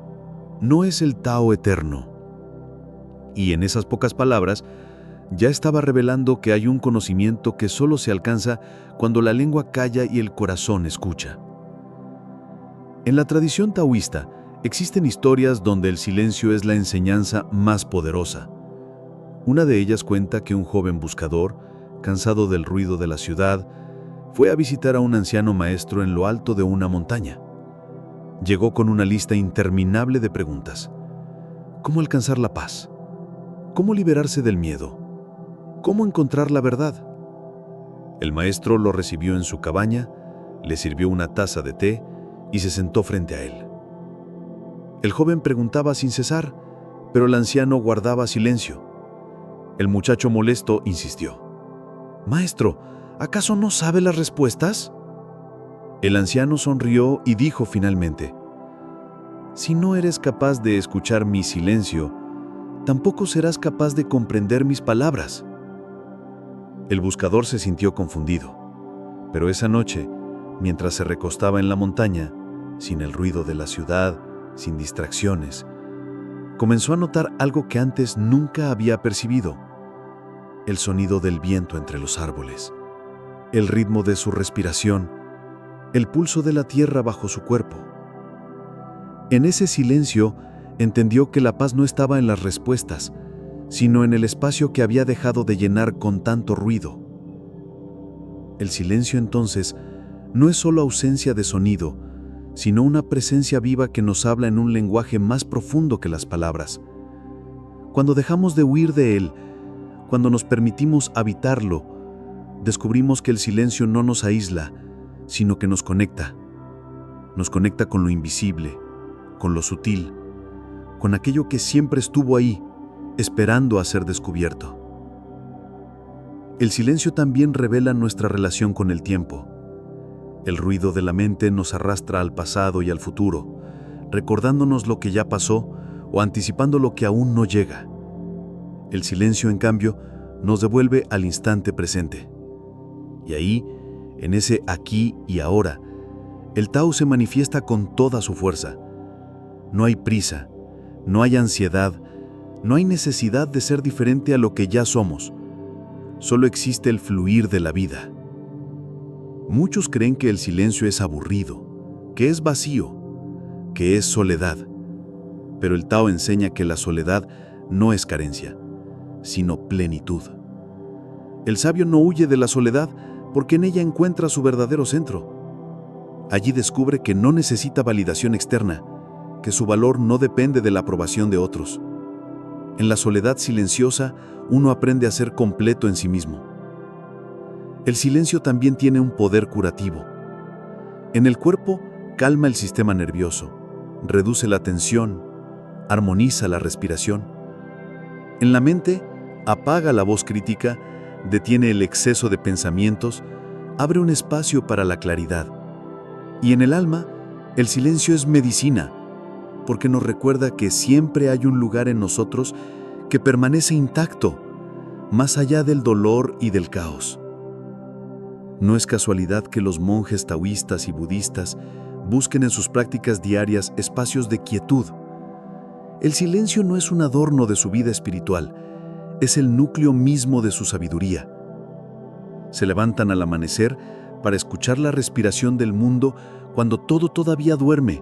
no es el Tao eterno. Y en esas pocas palabras, ya estaba revelando que hay un conocimiento que solo se alcanza cuando la lengua calla y el corazón escucha. En la tradición taoísta, existen historias donde el silencio es la enseñanza más poderosa. Una de ellas cuenta que un joven buscador, cansado del ruido de la ciudad, fue a visitar a un anciano maestro en lo alto de una montaña. Llegó con una lista interminable de preguntas. ¿Cómo alcanzar la paz? ¿Cómo liberarse del miedo? ¿Cómo encontrar la verdad? El maestro lo recibió en su cabaña, le sirvió una taza de té y se sentó frente a él. El joven preguntaba sin cesar, pero el anciano guardaba silencio. El muchacho molesto insistió. «Maestro, ¿acaso no sabe las respuestas?» El anciano sonrió y dijo finalmente: «Si no eres capaz de escuchar mi silencio, tampoco serás capaz de comprender mis palabras». El buscador se sintió confundido, pero esa noche, mientras se recostaba en la montaña, sin el ruido de la ciudad, sin distracciones, comenzó a notar algo que antes nunca había percibido: el sonido del viento entre los árboles, el ritmo de su respiración, el pulso de la tierra bajo su cuerpo. En ese silencio entendió que la paz no estaba en las respuestas, sino en el espacio que había dejado de llenar con tanto ruido. El silencio entonces no es solo ausencia de sonido, sino una presencia viva que nos habla en un lenguaje más profundo que las palabras. Cuando dejamos de huir de él, cuando nos permitimos habitarlo, descubrimos que el silencio no nos aísla, sino que nos conecta. Nos conecta con lo invisible, con lo sutil, con aquello que siempre estuvo ahí, esperando a ser descubierto. El silencio también revela nuestra relación con el tiempo. El ruido de la mente nos arrastra al pasado y al futuro, recordándonos lo que ya pasó o anticipando lo que aún no llega. El silencio, en cambio, nos devuelve al instante presente. Y ahí, en ese aquí y ahora, el Tao se manifiesta con toda su fuerza. No hay prisa, no hay ansiedad, no hay necesidad de ser diferente a lo que ya somos. Solo existe el fluir de la vida. Muchos creen que el silencio es aburrido, que es vacío, que es soledad. Pero el Tao enseña que la soledad no es carencia, sino plenitud. El sabio no huye de la soledad porque en ella encuentra su verdadero centro. Allí descubre que no necesita validación externa, que su valor no depende de la aprobación de otros. En la soledad silenciosa, uno aprende a ser completo en sí mismo. El silencio también tiene un poder curativo. En el cuerpo, calma el sistema nervioso, reduce la tensión, armoniza la respiración. En la mente, apaga la voz crítica, detiene el exceso de pensamientos, abre un espacio para la claridad. Y en el alma, el silencio es medicina. porque nos recuerda que siempre hay un lugar en nosotros que permanece intacto, más allá del dolor y del caos. No es casualidad que los monjes taoístas y budistas busquen en sus prácticas diarias espacios de quietud. El silencio no es un adorno de su vida espiritual, es el núcleo mismo de su sabiduría. Se levantan al amanecer para escuchar la respiración del mundo cuando todo todavía duerme,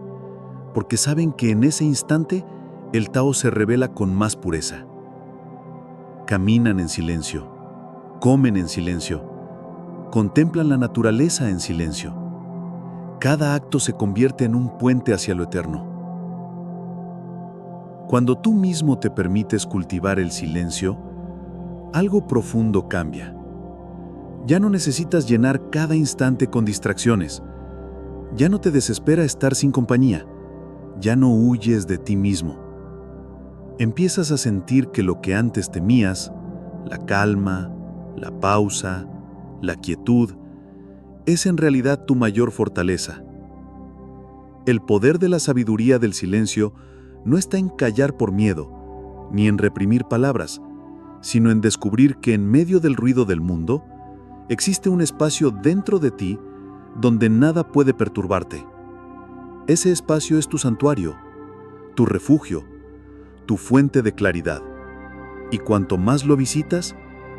porque saben que en ese instante el Tao se revela con más pureza. Caminan en silencio, comen en silencio, contemplan la naturaleza en silencio. Cada acto se convierte en un puente hacia lo eterno. Cuando tú mismo te permites cultivar el silencio, algo profundo cambia. Ya no necesitas llenar cada instante con distracciones. Ya no te desespera estar sin compañía. Ya no huyes de ti mismo. Empiezas a sentir que lo que antes temías, la calma, la pausa, la quietud, es en realidad tu mayor fortaleza. El poder de la sabiduría del silencio no está en callar por miedo, ni en reprimir palabras, sino en descubrir que en medio del ruido del mundo, existe un espacio dentro de ti donde nada puede perturbarte. Ese espacio es tu santuario, tu refugio, tu fuente de claridad. Y cuanto más lo visitas,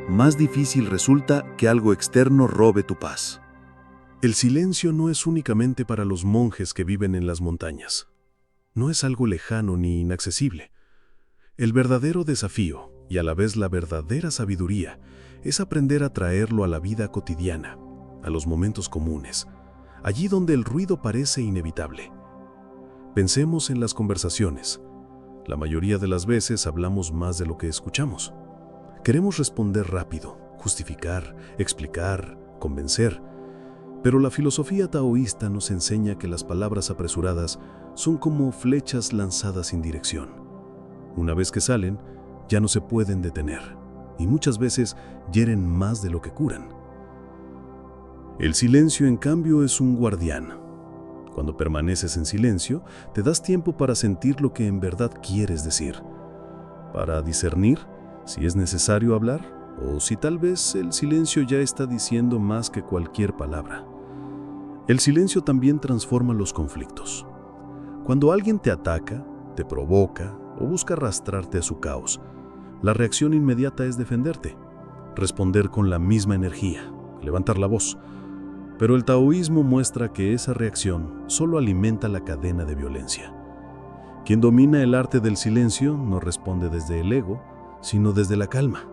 más difícil resulta que algo externo robe tu paz. El silencio no es únicamente para los monjes que viven en las montañas. No es algo lejano ni inaccesible. El verdadero desafío, y a la vez la verdadera sabiduría, es aprender a traerlo a la vida cotidiana, a los momentos comunes, allí donde el ruido parece inevitable. Pensemos en las conversaciones. La mayoría de las veces hablamos más de lo que escuchamos. Queremos responder rápido, justificar, explicar, convencer. Pero la filosofía taoísta nos enseña que las palabras apresuradas son como flechas lanzadas sin dirección. Una vez que salen, ya no se pueden detener, y muchas veces hieren más de lo que curan. El silencio, en cambio, es un guardián. Cuando permaneces en silencio, te das tiempo para sentir lo que en verdad quieres decir, para discernir si es necesario hablar o si tal vez el silencio ya está diciendo más que cualquier palabra. El silencio también transforma los conflictos. Cuando alguien te ataca, te provoca o busca arrastrarte a su caos, la reacción inmediata es defenderte, responder con la misma energía, levantar la voz. Pero el taoísmo muestra que esa reacción solo alimenta la cadena de violencia. Quien domina el arte del silencio no responde desde el ego, sino desde la calma.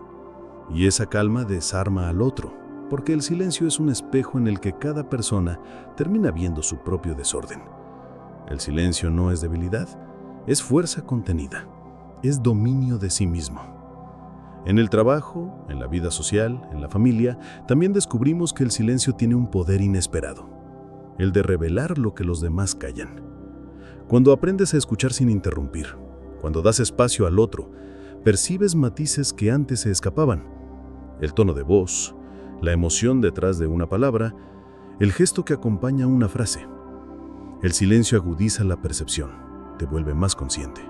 Y esa calma desarma al otro, porque el silencio es un espejo en el que cada persona termina viendo su propio desorden. El silencio no es debilidad, es fuerza contenida, es dominio de sí mismo. En el trabajo, en la vida social, en la familia, también descubrimos que el silencio tiene un poder inesperado, el de revelar lo que los demás callan. Cuando aprendes a escuchar sin interrumpir, cuando das espacio al otro, percibes matices que antes se escapaban. El tono de voz, la emoción detrás de una palabra, el gesto que acompaña una frase. El silencio agudiza la percepción, te vuelve más consciente,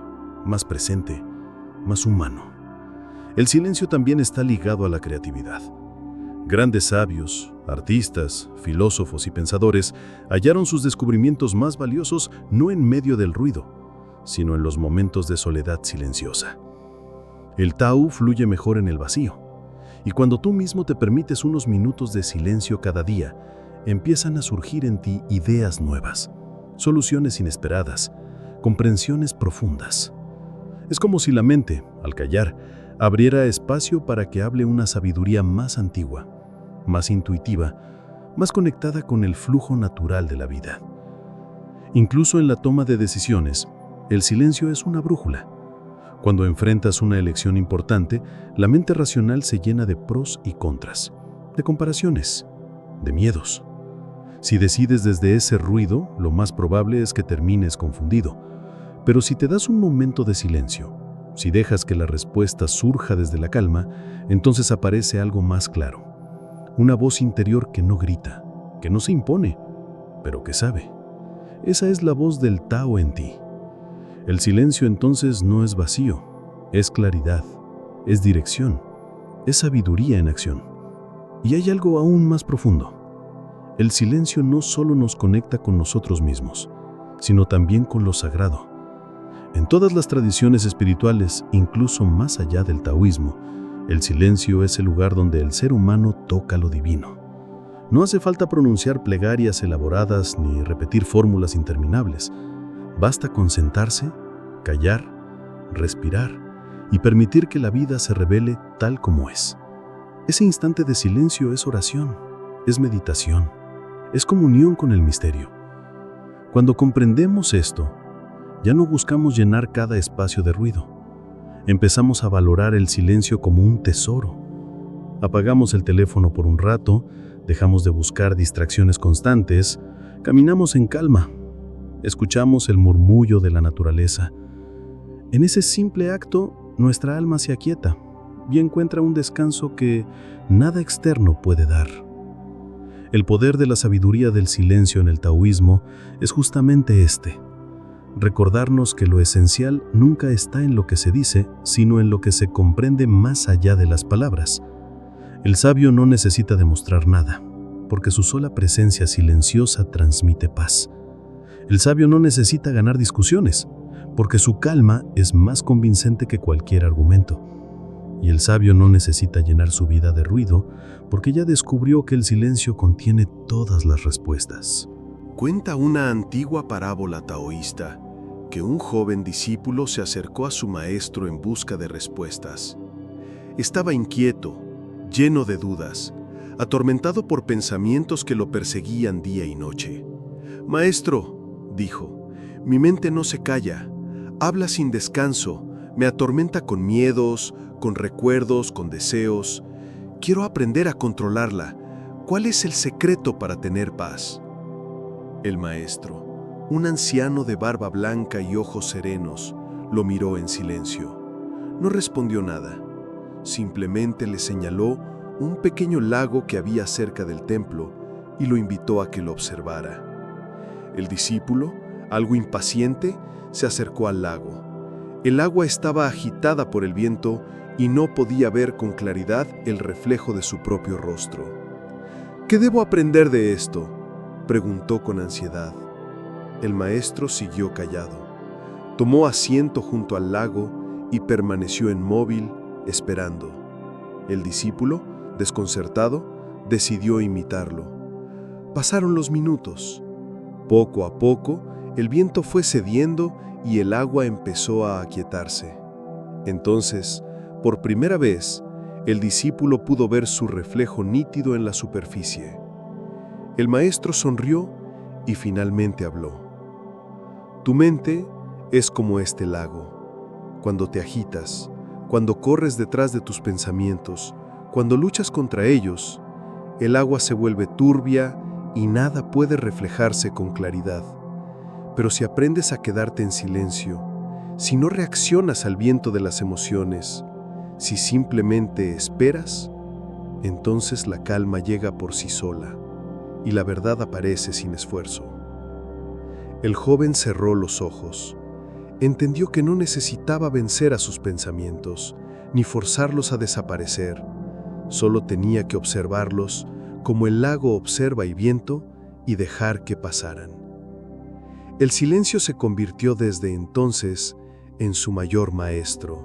más presente, más humano. El silencio también está ligado a la creatividad. Grandes sabios, artistas, filósofos y pensadores hallaron sus descubrimientos más valiosos no en medio del ruido, sino en los momentos de soledad silenciosa. El Tao fluye mejor en el vacío, y cuando tú mismo te permites unos minutos de silencio cada día, empiezan a surgir en ti ideas nuevas, soluciones inesperadas, comprensiones profundas. Es como si la mente, al callar, abriera espacio para que hable una sabiduría más antigua, más intuitiva, más conectada con el flujo natural de la vida. Incluso en la toma de decisiones, el silencio es una brújula. Cuando enfrentas una elección importante, la mente racional se llena de pros y contras, de comparaciones, de miedos. Si decides desde ese ruido, lo más probable es que termines confundido. Pero si te das un momento de silencio, si dejas que la respuesta surja desde la calma, entonces aparece algo más claro. Una voz interior que no grita, que no se impone, pero que sabe. Esa es la voz del Tao en ti. El silencio entonces no es vacío, es claridad, es dirección, es sabiduría en acción. Y hay algo aún más profundo. El silencio no solo nos conecta con nosotros mismos, sino también con lo sagrado. En todas las tradiciones espirituales, incluso más allá del taoísmo, el silencio es el lugar donde el ser humano toca lo divino. No hace falta pronunciar plegarias elaboradas ni repetir fórmulas interminables. Basta con sentarse, callar, respirar y permitir que la vida se revele tal como es. Ese instante de silencio es oración, es meditación, es comunión con el misterio. Cuando comprendemos esto, ya no buscamos llenar cada espacio de ruido. Empezamos a valorar el silencio como un tesoro. Apagamos el teléfono por un rato, dejamos de buscar distracciones constantes, caminamos en calma, escuchamos el murmullo de la naturaleza. En ese simple acto, nuestra alma se aquieta y encuentra un descanso que nada externo puede dar. El poder de la sabiduría del silencio en el taoísmo es justamente este: recordarnos que lo esencial nunca está en lo que se dice, sino en lo que se comprende más allá de las palabras. El sabio no necesita demostrar nada, porque su sola presencia silenciosa transmite paz. El sabio no necesita ganar discusiones, porque su calma es más convincente que cualquier argumento. Y el sabio no necesita llenar su vida de ruido, porque ya descubrió que el silencio contiene todas las respuestas. Cuenta una antigua parábola taoísta que un joven discípulo se acercó a su maestro en busca de respuestas. Estaba inquieto, lleno de dudas, atormentado por pensamientos que lo perseguían día y noche. «Maestro», dijo, «mi mente no se calla, habla sin descanso, me atormenta con miedos, con recuerdos, con deseos. Quiero aprender a controlarla. ¿Cuál es el secreto para tener paz?» El maestro, un anciano de barba blanca y ojos serenos, lo miró en silencio. No respondió nada. Simplemente le señaló un pequeño lago que había cerca del templo y lo invitó a que lo observara. El discípulo, algo impaciente, se acercó al lago. El agua estaba agitada por el viento y no podía ver con claridad el reflejo de su propio rostro. «¿Qué debo aprender de esto?», preguntó con ansiedad. El maestro siguió callado. Tomó asiento junto al lago y permaneció inmóvil, esperando. El discípulo, desconcertado, decidió imitarlo. Pasaron los minutos. Poco a poco, el viento fue cediendo y el agua empezó a aquietarse. Entonces, por primera vez, el discípulo pudo ver su reflejo nítido en la superficie. El maestro sonrió y finalmente habló. «Tu mente es como este lago. Cuando te agitas, cuando corres detrás de tus pensamientos, cuando luchas contra ellos, el agua se vuelve turbia y nada puede reflejarse con claridad. Pero si aprendes a quedarte en silencio, si no reaccionas al viento de las emociones, si simplemente esperas, entonces la calma llega por sí sola y la verdad aparece sin esfuerzo». El joven cerró los ojos. Entendió que no necesitaba vencer a sus pensamientos, ni forzarlos a desaparecer. Solo tenía que observarlos como el lago observa el viento y dejar que pasaran. El silencio se convirtió desde entonces en su mayor maestro.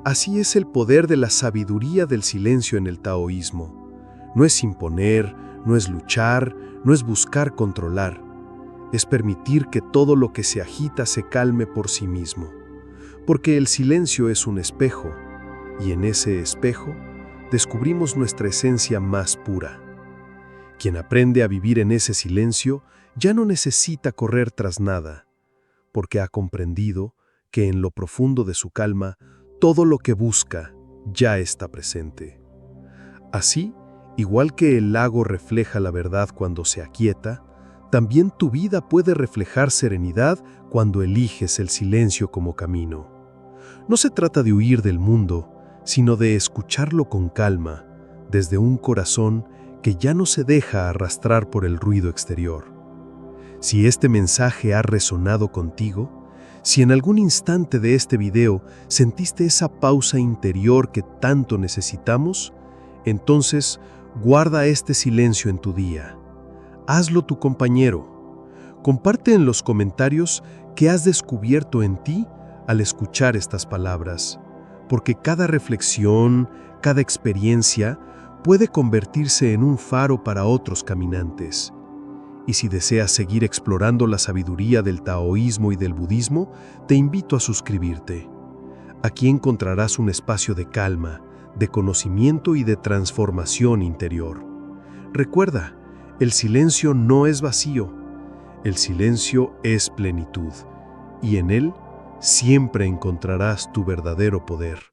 Así es el poder de la sabiduría del silencio en el taoísmo. No es imponer, no es luchar, no es buscar controlar. Es permitir que todo lo que se agita se calme por sí mismo. Porque el silencio es un espejo, y en ese espejo descubrimos nuestra esencia más pura. Quien aprende a vivir en ese silencio ya no necesita correr tras nada, porque ha comprendido que en lo profundo de su calma todo lo que busca ya está presente. Así, igual que el lago refleja la verdad cuando se aquieta, también tu vida puede reflejar serenidad cuando eliges el silencio como camino. No se trata de huir del mundo, sino de escucharlo con calma, desde un corazón que ya no se deja arrastrar por el ruido exterior. Si este mensaje ha resonado contigo, Si en algún instante de este video sentiste esa pausa interior que tanto necesitamos, entonces guarda este silencio en tu día. Hazlo tu compañero. Comparte en los comentarios qué has descubierto en ti al escuchar estas palabras, porque cada reflexión, cada experiencia puede convertirse en un faro para otros caminantes. Y si deseas seguir explorando la sabiduría del taoísmo y del budismo, te invito a suscribirte. Aquí encontrarás un espacio de calma, de conocimiento y de transformación interior. Recuerda, el silencio no es vacío, el silencio es plenitud, y en él siempre encontrarás tu verdadero poder.